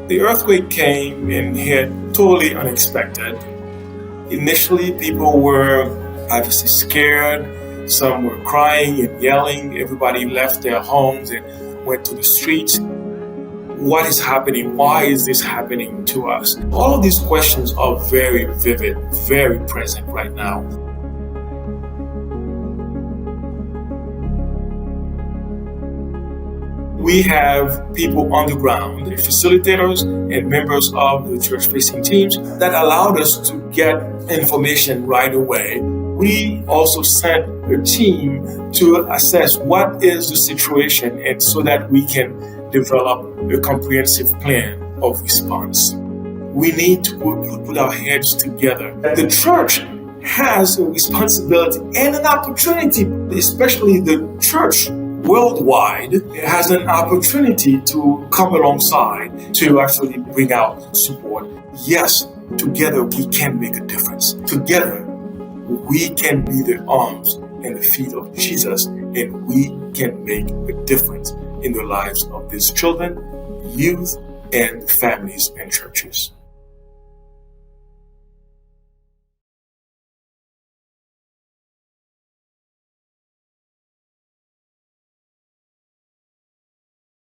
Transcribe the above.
The earthquake came and hit totally unexpected. Initially, people were obviously scared. Some were crying and yelling. Everybody left their homes and went to the streets. What is happening? Why is this happening to us? All of these questions are very vivid, very present right now. We have people on the ground, facilitators and members of the church-facing teams that allowed us to get information right away. We also sent a team to assess what is the situation and so that we can develop a comprehensive plan of response. We need to put our heads together. The church has a responsibility and an opportunity, especially the church worldwide has an opportunity to come alongside to actually bring out support. Yes, together we can make a difference. Together we can be the arms and the feet of Jesus, and we can make a difference in the lives of these children, youth, and families and churches.